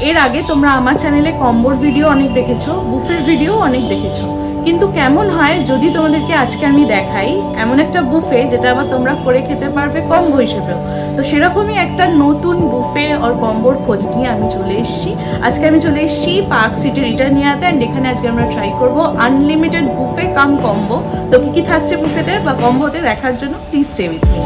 এর আগে তোমরা আমার চ্যানেলে কম্বোর ভিডিও অনেক দেখেছো, বুফের ভিডিও অনেক দেখেছো, কিন্তু কেমন হয় যদি তোমাদেরকে আজকে আমি দেখাই এমন একটা বুফে যেটা আবার তোমরা করে খেতে পারবে কম্বো হিসেবেও। তো সেরকমই একটা নতুন বুফে আর কম্বোর খোঁজ নিয়ে আমি চলে এসেছি। আজকে আমি চলে এসেছি পার্ক সিটির রিটার্নিয়াতে, অ্যান্ড এখানে আজকে আমরা ট্রাই করব আনলিমিটেড বুফে কাম কম্বো। তো কি থাকছে বুফেতে বা কম্বোতে দেখার জন্য প্লিজ স্টে উইথ মি।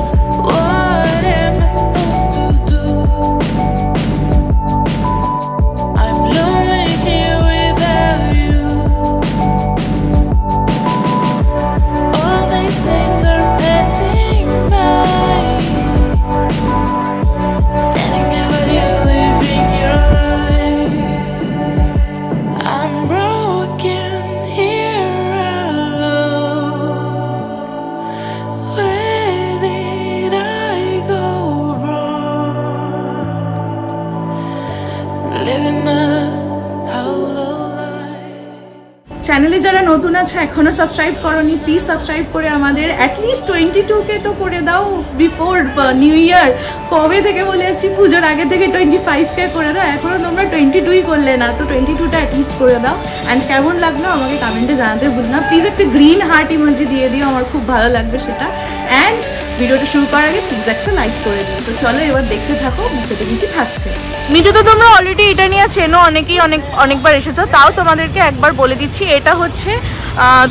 চ্যানেলে যারা নতুন আছে এখনো সাবস্ক্রাইব করোনি, প্লিজ সাবস্ক্রাইব করে আমাদের অ্যাটলিস্ট 22কে তো করে দাও বিফোর নিউ ইয়ার। কবে থেকে বলে যাচ্ছি পুজোর আগে থেকে 25কে করে দাও, এখনো তোমরা 22ই করলে না, তো 22টা অ্যাটলিস্ট করে দাও। অ্যান্ড কেমন লাগলো আমাকে কমেন্টে জানাতে ভুল না, প্লিজ একটা গ্রিন হার্ট ইমোজি দিয়ে দিও, আমার খুব ভালো লাগবে সেটা। অ্যান্ড ভিডিওটা শুরু করার আগে প্লিজ একটা লাইক করে দিও। তো চলো এবার দেখতে থাকো বুফেতে কি থাকছে। মিতু তো তোমরা অলরেডি এটা নিয়ে চেনো, অনেকেই অনেকবার এসেছো, তাও তোমাদেরকে একবার বলে দিচ্ছি। এটা হচ্ছে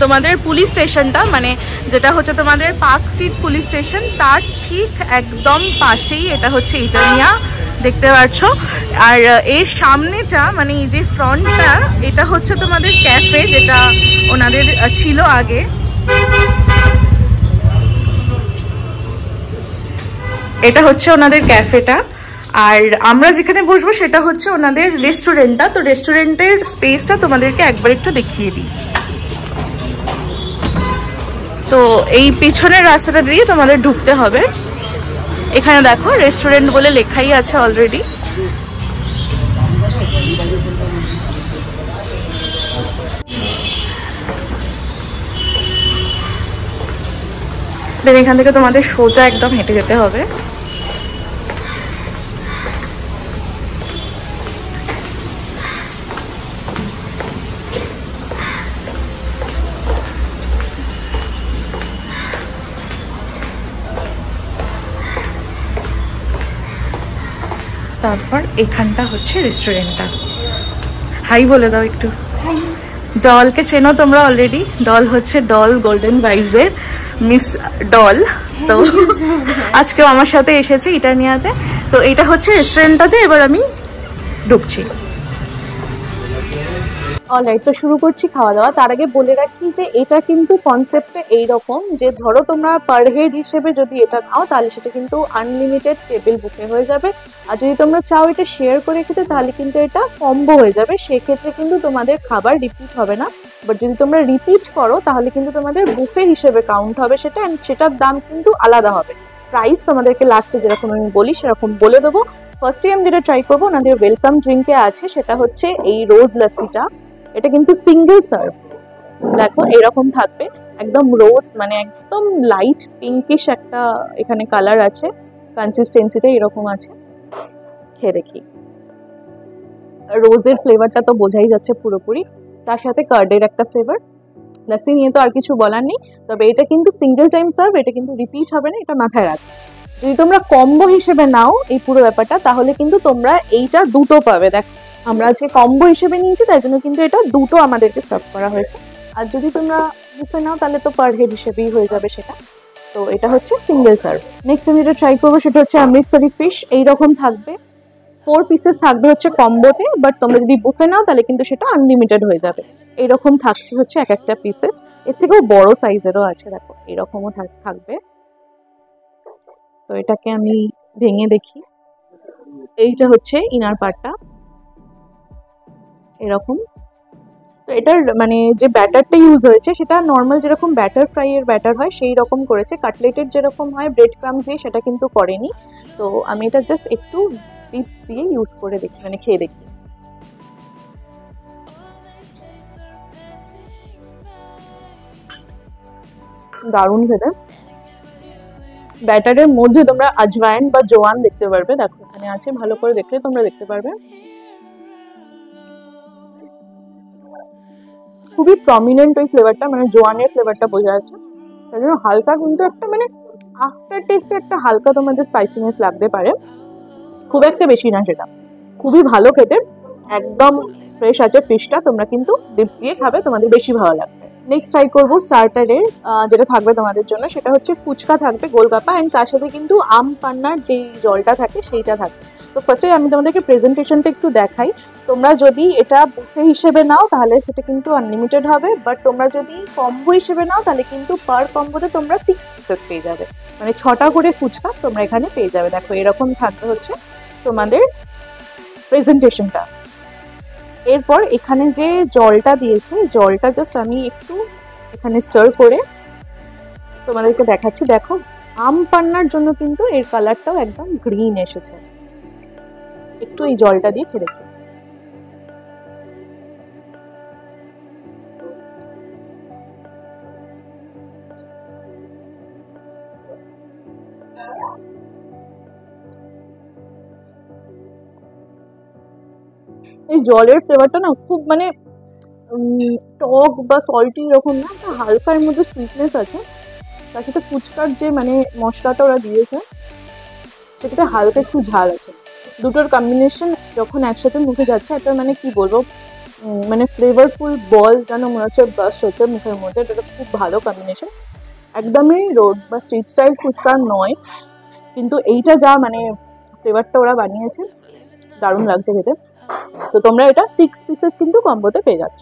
তোমাদের পুলিশ স্টেশনটা, মানে যেটা হচ্ছে তোমাদের পার্ক স্ট্রিট পুলিশ স্টেশন, তার ঠিক একদম পাশেই এটা হচ্ছে ইটালিয়া, দেখতে পাচ্ছ। আর এর সামনেটা মানে এই যে ফ্রন্টটা, এটা হচ্ছে তোমাদের ক্যাফে, যেটা ওনাদের ছিল আগে। এটা হচ্ছে ওনাদের ক্যাফেটা, আর আমরা যেখানে বসবো সেটা হচ্ছে ওনাদের রেস্টুরেন্টটা। তো রেস্টুরেন্টের স্পেসটা তোমাদেরকে একবার একটু দেখিয়ে দিই। তো এই পিছনের রাস্তাটা দিয়ে তোমাদের ঢুকতে হবে। এখানে দেখো রেস্টুরেন্ট বলে লেখাই আছে অলরেডি। দেন এখান থেকে তোমাদের সোজা একদম হেঁটে যেতে হবে। তারপর এখানটা হচ্ছে রেস্টুরেন্টটা। হাই বলে দাও একটু। ডলকে চেনো তোমরা অলরেডি, ডল হচ্ছে ডল গোল্ডেন ভাইবসের মিস ডল। তো আজকেও আমার সাথে এসেছে ইটালিয়াতে। তো এটা হচ্ছে রেস্টুরেন্টটাতে, এবার আমি ঢুকছি। অলরাইট, তো শুরু করছি খাওয়া দাওয়া। তার আগে বলে রাখি যে এটা কিন্তু কনসেপ্টে এইরকম যে ধরো তোমরা পার হেড হিসেবে যদি এটা খাও তাহলে সেটা কিন্তু আনলিমিটেড টেবিল বুফে হয়ে যাবে। আর যদি তোমরা চাও এটা শেয়ার করে খেতে তাহলে কিন্তু এটা কম্বো হয়ে যাবে, সেক্ষেত্রে কিন্তু তোমাদের খাবার রিপিট হবে না। বাট যদি তোমরা রিপিট করো তাহলে কিন্তু তোমাদের বুফে হিসেবে কাউন্ট হবে সেটা, অ্যান্ড সেটার দাম কিন্তু আলাদা হবে। প্রাইস তোমাদেরকে লাস্টে যেরকম আমি বলি সেরকম বলে দেবো। ফার্স্টে আমি যেটা ট্রাই করবো ওনাদের ওয়েলকাম ড্রিঙ্কে আছে, সেটা হচ্ছে এই রোজ লাসিটা। এটা কিন্তু সিঙ্গেল সার্ভ, দেখো এরকম থাকবে একদম রোজ, মানে একদম লাইট পিঙ্কিশ একটা এখানে কালার আছে, কনসিস্টেন্সিটা এরকম আছে। খেয়ে দেখি, রোজের ফ্লেভারটা তো বোঝাই যাচ্ছে পুরোপুরি, তার সাথে কার্ডের একটা ফ্লেভার। লাসি নিয়ে তো আর কিছু বলার নেই, তবে এটা কিন্তু সিঙ্গেল টাইম সার্ভ, এটা কিন্তু রিপিট হবে না, এটা মাথায় রাখবে। যদি তোমরা কম্বো হিসেবে নাও এই পুরো ব্যাপারটা তাহলে কিন্তু তোমরা এইটা দুটো পাবে। দেখ আমরা আজকে কম্বো হিসেবে নিয়েছি তাই জন্য কিন্তু এটা দুটো আমাদেরকে সার্ভ করা হয়েছে। আর যদি তোমরা বুফে নাও তাহলে তো পার হেড হিসেবেই হয়ে যাবে সেটা। তো এটা হচ্ছে সিঙ্গেল সার্ভ। নেক্সট আমি যেটা ট্রাই করবো সেটা হচ্ছে অমৃতসরি ফিশ, এইরকম থাকবে 4 পিসেস থাকবে হচ্ছে কম্বোতে, বাট তোমরা যদি বুফে নাও তাহলে কিন্তু সেটা আনলিমিটেড হয়ে যাবে। এইরকম থাকছে হচ্ছে এক একটা পিসেস, এর থেকেও বড় সাইজেরও আছে, দেখো এরকমও থাকবে। তো এটাকে আমি ভেঙে দেখি, এইটা হচ্ছে ইনার পার্টটা এরকম। তো এটার মানে যে ব্যাটারটা ইউজ হয়েছে সেটা নর্মাল যেরকম ব্যাটার ফ্রাইয়ের ব্যাটার হয় সেই রকম করেছে, কাটলেটের যেরকম হয় ব্রেড ক্রামস দিয়ে সেটা কিন্তু করেনি। তো আমি এটা জাস্ট একটু টিপস দিয়ে ইউজ করে দেখি, মানে খেয়ে দেখি। দারুণ খেতে। ব্যাটারের মধ্যে তোমরা আজওয়াইন বা জোয়ান দেখতে পারবে, দেখো এখানে আছে, ভালো করে দেখলে তোমরা দেখতে পারবে। খুবই প্রমিনেন্ট ওই ফ্লেভারটা, মানে জোয়ানের ফ্লেভারটা বোঝা যাচ্ছে। তাই জন্য হালকা কিন্তু একটা মানে আফটার টেস্টে একটা হালকা তোমাদের স্পাইসিনেস লাগতে পারে, খুব একটা বেশি না সেটা। খুবই ভালো খেতে, একদম ফ্রেশ আছে ফিশটা, তোমরা কিন্তু ডিপস দিয়ে খাবে, তোমাদের বেশি ভালো লাগবে। নেক্সট ট্রাই করবো স্টার্টারের যেটা থাকবে তোমাদের জন্য, সেটা হচ্ছে ফুচকা থাকবে, গোলগাপা, অ্যান্ড তার সাথে কিন্তু আম পান্নার যেই জলটা থাকে সেইটা থাকবে। তো ফার্স্টে আমি তোমাদেরকে প্রেজেন্টেশনটা একটু দেখাই। তোমরা যদি এটা বুফে হিসেবে নাও তাহলে সেটা কিন্তু আনলিমিটেড হবে, বাট তোমরা যদি কম্বো হিসেবে নাও তাহলে কিন্তু পার কম্বোতে তোমরা 6 পিসেস পেয়ে যাবে, মানে 6টা করে ফুচকা তোমরা এখানে পেয়ে যাবে। দেখো এরকম থাকবে হচ্ছে তোমাদের প্রেজেন্টেশনটা। এরপর এখানে যে জলটা দিয়েছে, জলটা জাস্ট আমি একটু এখানে স্টার করে তোমাদেরকে দেখাচ্ছি। দেখো আম পান্নার জন্য কিন্তু এর কালারটাও একদম গ্রিন এসেছে। একটু এই জলটা দিয়ে খেয়ে দেখি। এই জলের ফ্লেভারটা না খুব মানে টক বা সল্টি এরকম না, একটা হালকা এর মধ্যে সুইটনেস আছে। তার সাথে ফুচকার যে মানে মশলাটা ওরা দিয়েছে সেটাতে হালকা একটু ঝাল আছে। দুটোর কম্বিনেশন যখন একসাথে মুখে যাচ্ছে, একটা মানে কি বলবো, মানে ফ্লেভারফুল বল যেন মনে হচ্ছে বাস্ট হচ্ছে মুখের মধ্যে। এটা খুব ভালো কম্বিনেশন, একদমই রোড বা স্ট্রিট স্টাইল ফুচকা নয়, কিন্তু এইটা যা মানে ফ্লেভারটা ওরা বানিয়েছে দারুণ লাগছে খেতে। তো তোমরা এটা 6 পিসেস কিন্তু কম্বোতে পেয়ে যাচ্ছ।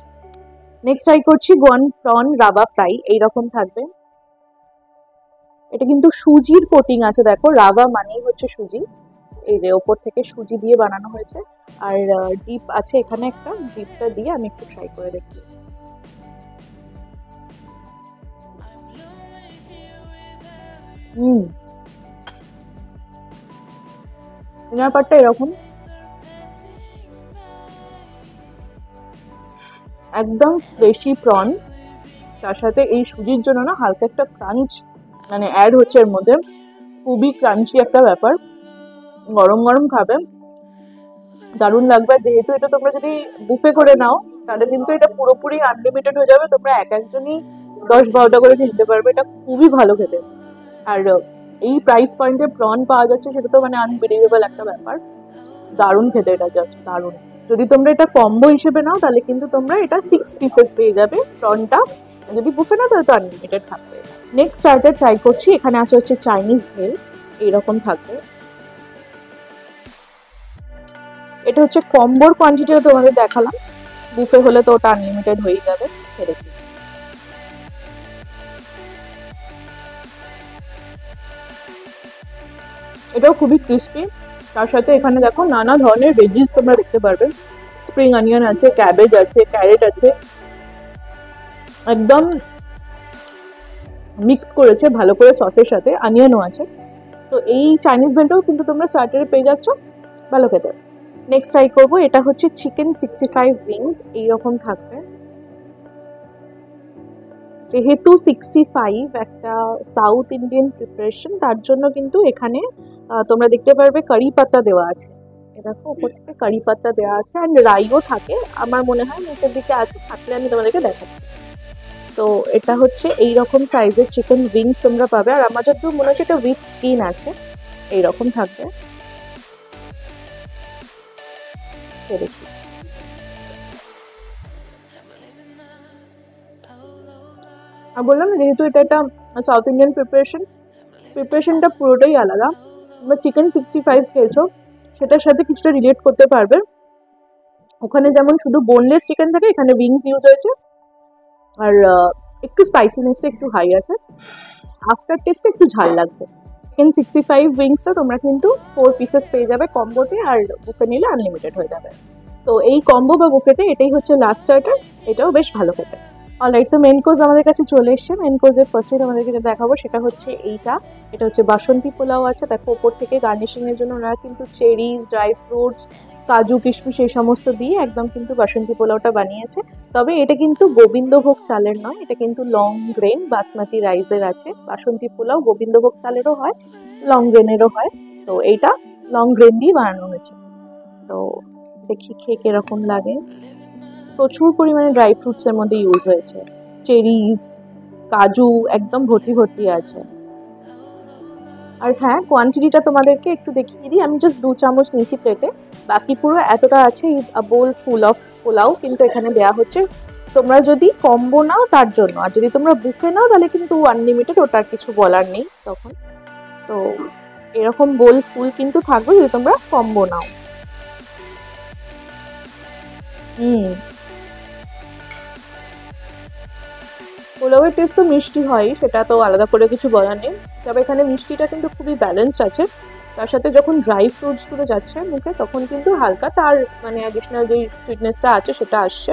নেক্সট ট্রাই করছি গোয়ান প্রন রাবা ফ্রাই, এইরকম থাকবে। এটা কিন্তু সুজির কোটিং আছে, দেখো রাবা মানেই হচ্ছে সুজি, এই যে ওপর থেকে সুজি দিয়ে বানানো হয়েছে। আর ডিপ আছে এখানে একটা, ডিপটা দিয়ে আমি একটু ট্রাই করে দেখি। ইনার পার্টটা এরকম একদম ফ্রেশি প্রন, তার সাথে এই সুজির জন্য না হালকা একটা ক্রাঞ্চ মানে অ্যাড হচ্ছে এর মধ্যে, খুবই ক্রাঞ্চি একটা ব্যাপার। গরম গরম খাবে দারুণ লাগবে। যেহেতু এটা তোমরা যদি বুফে করে নাও তাহলে কিন্তু এটা পুরোপুরি আনলিমিটেড হয়ে যাবে, তোমরা এক একজনই 10-12টা করে নিতে পারবে। এটা খুবই ভালো খেতে, আর এই প্রাইস পয়েন্টে প্রন পাওয়া যাচ্ছে সেটা তো মানে আনবিলিভেবল একটা ব্যাপার। দারুণ খেতে এটা, জাস্ট দারুণ। যদি তোমরা এটা কম্বো হিসেবে নাও তাহলে কিন্তু তোমরা এটা 6 পিসেস পেয়ে যাবে প্রনটা, যদি বুফে নাও তাহলে তো আনলিমিটেড থাকবে। নেক্সট স্টার্টার ট্রাই করছি, এখানে আছে হচ্ছে চাইনিজ ভেল, এইরকম থাকবে। এটা হচ্ছে কম্বোর কোয়ান্টিটিটা তোমাদের দেখালাম, বুফে হলে তো ওটা আনলিমিটেড হয়ে যাবে। এটাও খুবই ক্রিস্পি, তার সাথে এখানে দেখো নানা ধরনের ভেজিস তোমরা দেখতে পারবে, স্প্রিং অনিয়ন আছে, ক্যাবেজ আছে, ক্যারেট আছে, একদম মিক্স করেছে ভালো করে সসের সাথে, অনিয়নও আছে। তো এই চাইনিজ ভেলটাও কিন্তু তোমরা স্টার্টারে পেয়ে যাচ্ছ, ভালো খেতে। নেক্সট ট্রাই করবো, এটা হচ্ছে চিকেন 65 উইংস, এইরকম থাকবে। যেহেতু 65 একটা সাউথ ইন্ডিয়ান প্রিপারেশন, তার জন্য কিন্তু এখানে তোমরা দেখতে পারবে কারি পাতা দেওয়া আছে। দেখো উপর থেকে কারি পাতা দেওয়া আছে, অ্যান্ড রাইও থাকে আমার মনে হয়, নিচের দিকে আছে, থাকলে আমি তোমাদেরকে দেখাচ্ছি। তো এটা হচ্ছে এইরকম সাইজের চিকেন উইংস তোমরা পাবে, আর আমার যতদূর মনে হচ্ছে এটা উইথ স্কিন আছে, এইরকম থাকবে। দেখি আর বললাম না, যেহেতু এটা একটা সাউথ ইন্ডিয়ান প্রিপারেশনটা পুরোটাই আলাদা। তোমরা চিকেন 65 খেয়েছো সেটার সাথে কিছুটা রিলেট করতে পারবে। ওখানে যেমন শুধু বোনলেস চিকেন থাকে, এখানে উইংস ইউজ হয়েছে, আর একটু স্পাইসিনেসটা একটু হাই আছে, আফটার টেস্টে একটু ঝাল লাগছে। চিকেন 65 উইংসটা তোমরা কিন্তু 4 পিসেস পেয়ে যাবে কম্বোতে, আর বুফে নিলে আনলিমিটেড হয়ে যাবে। তো এই কম্বো বা বুফেতে এটাই হচ্ছে লাস্ট স্টার্টার, এটাও বেশ ভালো খেতে। অলরাইট, তো মেন কোর্স আমাদের কাছে চলে এসছে। মেন কোর্সের ফার্স্টে আমাদেরকে যেটা দেখাবো সেটা হচ্ছে এইটা, এটা হচ্ছে বাসন্তী পোলাও আছে। দেখো ওপর থেকে গার্নিশিং এর জন্য ওনারা কিন্তু চেরিজ, ড্রাই ফ্রুটস, কাজু কিশমিশ এই সমস্ত দিয়ে একদম কিন্তু বাসন্তী পোলাওটা বানিয়েছে। তবে এটা কিন্তু গোবিন্দভোগ চালের নয়, এটা কিন্তু লং গ্রেন বাসমতি রাইসের আছে। বাসন্তী পোলাও গোবিন্দভোগ চালেরও হয়, লং গ্রেনেরও হয়, তো এইটা লং গ্রেন দিয়ে বানানো হয়েছে। তো দেখি খেয়ে কিরকম লাগে। প্রচুর পরিমাণে ড্রাই ফ্রুটসের মধ্যে ইউজ হয়েছে, চেরিজ, কাজু একদম ভর্তি ভর্তি আছে। আর হ্যাঁ, কোয়ান্টিটিটা তোমাদেরকে একটু দেখিয়ে দিই। আমি জাস্ট 2 চামচ নিয়েছি প্লেটে, বাকি পুরো এতটা আছে বোল ফুল অফ পোলাও কিন্তু এখানে দেওয়া হচ্ছে। তোমরা যদি কম্বো নাও তার জন্য, আর যদি তোমরা বুফে নাও তাহলে কিন্তু আনলিমিটেড, ওটার কিছু বলার নেই তখন। তো এরকম বোল ফুল কিন্তু থাকবে যদি তোমরা কম্বো নাও। পোলাওয়ের টেস্ট তো মিষ্টি হয়, সেটা তো আলাদা করে কিছু বলার নেই, তবে এখানে মিষ্টিটা কিন্তু খুবই ব্যালেন্সড আছে। তার সাথে যখন ড্রাই ফ্রুটসগুলো যাচ্ছে মুখে তখন কিন্তু হালকা তার মানে অ্যাডিশনাল যে সুইটনেসটা আছে সেটা আসছে।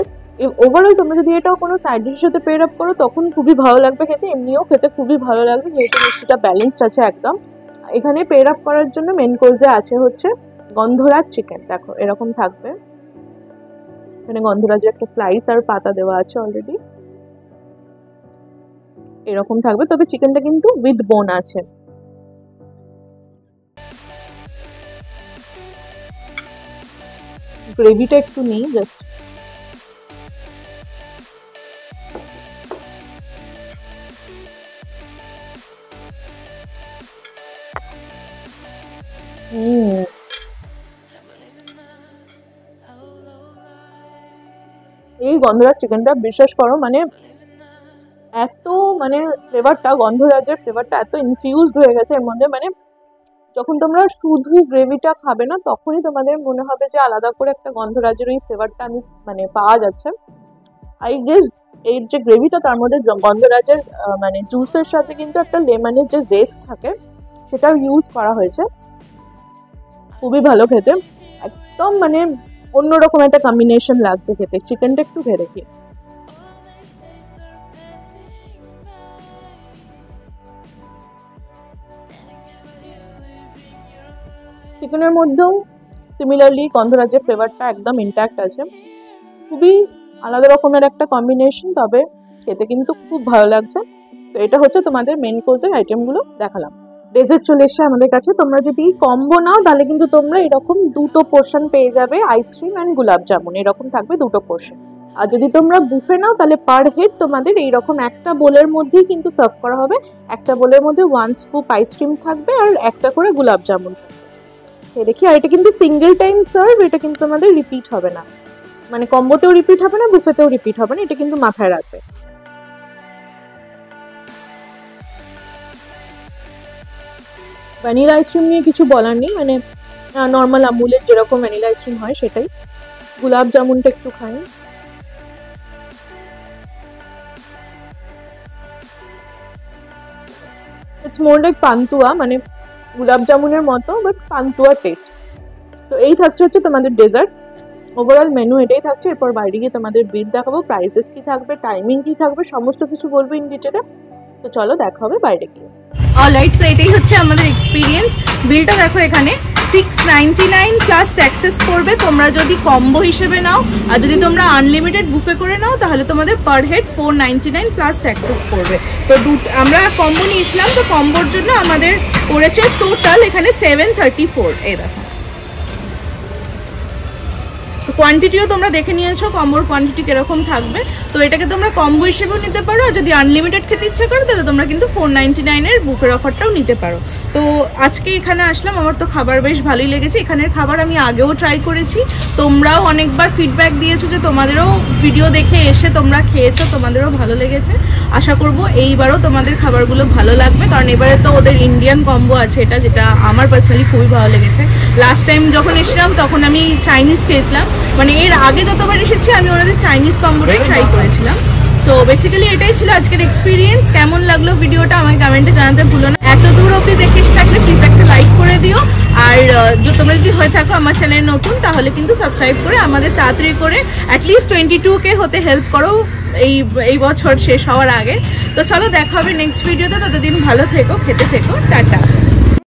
ওভারঅল তোমরা যদি এটাও কোনো সাইড ডিশের সাথে পেয়ার আপ করো তখন খুবই ভালো লাগবে খেতে, এমনিও খেতে খুবই ভালো লাগবে যেহেতু মিষ্টিটা ব্যালেন্সড আছে একদম। এখানে পেয়ার আপ করার জন্য মেন কোর্সে আছে হচ্ছে গন্ধরাজ চিকেন, দেখো এরকম থাকবে। এখানে গন্ধরাজের একটা স্লাইস আর পাতা দেওয়া আছে অলরেডি, এরকম থাকবে, তবে চিকেনটা কিন্তু উইথ বোন আছে। গ্রেভিটা একটু নিই জাস্ট। এই গন্ধরাজ চিকেনটা বিশ্বাস করো মানে এত মানে ফ্লেভারটা, গন্ধরাজের ফ্লেভারটা এত ইনফিউজড হয়ে গেছে এর মধ্যে, মানে যখন তোমরা শুধু গ্রেভিটা খাবে না তখনই তোমাদের মনে হবে যে আলাদা করে একটা গন্ধরাজের ওই ফ্লেভারটা আমি মানে পাওয়া যাচ্ছে। আই গেস এই যে গ্রেভিটা তার মধ্যে গন্ধরাজের মানে জুসের সাথে কিন্তু একটা লেমনের যে জেস্ট থাকে সেটাও ইউজ করা হয়েছে, খুবই ভালো খেতে, একদম মানে অন্যরকম একটা কম্বিনেশন লাগছে খেতে। চিকেনটা একটু খেয়ে দেখি। চিকেনের মধ্যেও সিমিলারলি গন্ধরাজের ফ্লেভারটা একদম ইনট্যাক্ট আছে, খুবই আলাদা রকমের একটা কম্বিনেশন, তবে খেতে কিন্তু খুব ভালো লাগছে। তো এটা হচ্ছে তোমাদের মেন কোর্সের আইটেমগুলো দেখালাম। ডেজার্ট চলে এসছে আমাদের কাছে। তোমরা যদি কম্বো নাও তাহলে কিন্তু তোমরা এরকম 2টো পোর্শন পেয়ে যাবে, আইসক্রিম অ্যান্ড গোলাপ জামুন এরকম থাকবে 2টো পোর্শন। আর যদি তোমরা বুফে নাও তাহলে পার হেড তোমাদের এইরকম একটা বোলের মধ্যেই কিন্তু সার্ভ করা হবে, একটা বোলের মধ্যে 1 স্কুপ আইসক্রিম থাকবে আর একটা করে গোলাপ জামুন থাকবে। দেখি, আর এটা কিন্তু সিঙ্গেল টাইম সার্ভ, এটা কিন্তু তোমাদের রিপিট হবে না, মানে কম্বোতেও রিপিট হবে না, বুফেতেও রিপিট হবে না, এটা কিন্তু মাথায় রাখবে। ভ্যানিলা আইসক্রিম নিয়ে কিছু বলার নেই, মানে নর্মাল আমুলের যেরকম ভ্যানিলা আইসক্রিম হয় সেটাই। গোলাপ জামুনটা একটু খাই। ইটস মোর লাইক পান্তুয়া, মানে গোলাপ জামুনের মতো বাট পান্তুয়া টেস্ট। তো এই থাকছে হচ্ছে তোমাদের ডেজার্ট, ওভারঅল মেনু এটাই থাকছে। এরপর বাইরে গিয়ে তোমাদের বিল দেখাবো, প্রাইসেস কি থাকবে, টাইমিং কি থাকবে, সমস্ত কিছু বলবো ইন ডিটেলে। তো চলো দেখা হবে বাইরে গিয়ে। অলরাইট, সো এটাই হচ্ছে আমাদের এক্সপিরিয়েন্স। বিলটা দেখো এখানে 699 প্লাস ট্যাক্সেস পড়বে তোমরা যদি কম্বো হিসেবে নাও, আর যদি তোমরা আনলিমিটেড বুফে করে নাও তাহলে তোমাদের পার হেড 499 প্লাস ট্যাক্সেস পড়বে। তো আমরা কম্বো নিয়েছিলাম, তো কম্বোর জন্য আমাদের পড়েছে টোটাল এখানে 734। এই দেখো, কোয়ান্টিটিও তোমরা দেখে নিয়েছো কম্বোর কোয়ান্টিটি কিরকম থাকবে। তো এটাকে তোমরা কম্বো হিসেবেও নিতে পারো, আর যদি আনলিমিটেড খেতে ইচ্ছা করো তাহলে তোমরা কিন্তু 499-এর বুফের অফারটাও নিতে পারো। তো আজকে এখানে আসলাম, আমার তো খাবার বেশ ভালোই লেগেছে। এখানের খাবার আমি আগেও ট্রাই করেছি, তোমরাও অনেকবার ফিডব্যাক দিয়েছো যে তোমাদেরও ভিডিও দেখে এসে তোমরা খেয়েছো, তোমাদেরও ভালো লেগেছে। আশা করব এইবারও তোমাদের খাবারগুলো ভালো লাগবে, কারণ এবারে তো ওদের ইন্ডিয়ান কম্বো আছে এটা, যেটা আমার পার্সোনালি খুবই ভালো লেগেছে। লাস্ট টাইম যখন এসেছিলাম তখন আমি চাইনিজ খেয়েছিলাম, মানে এর আগে যতবার এসেছি আমি ওনাদের চাইনিজ কম্বোটাই ট্রাই করেছিলাম। সো বেসিক্যালি এটাই ছিল আজকের এক্সপিরিয়েন্স। কেমন লাগলো ভিডিওটা আমাকে কমেন্টে জানাতে ভুলো না। এত দূর অবধি দেখে এসে থাকলে প্লিজ একটা লাইক করে দিও, আর তোমরা যদি হয়ে থাকো আমার চ্যানেল নতুন তাহলে কিন্তু সাবস্ক্রাইব করে আমাদের তাড়াতাড়ি করে অ্যাটলিস্ট 22K হতে হেল্প করো এই বছর শেষ হওয়ার আগে। তো চলো দেখা হবে নেক্সট ভিডিওতে, ততদিন ভালো থেকো, খেতে থেকো, টাটা।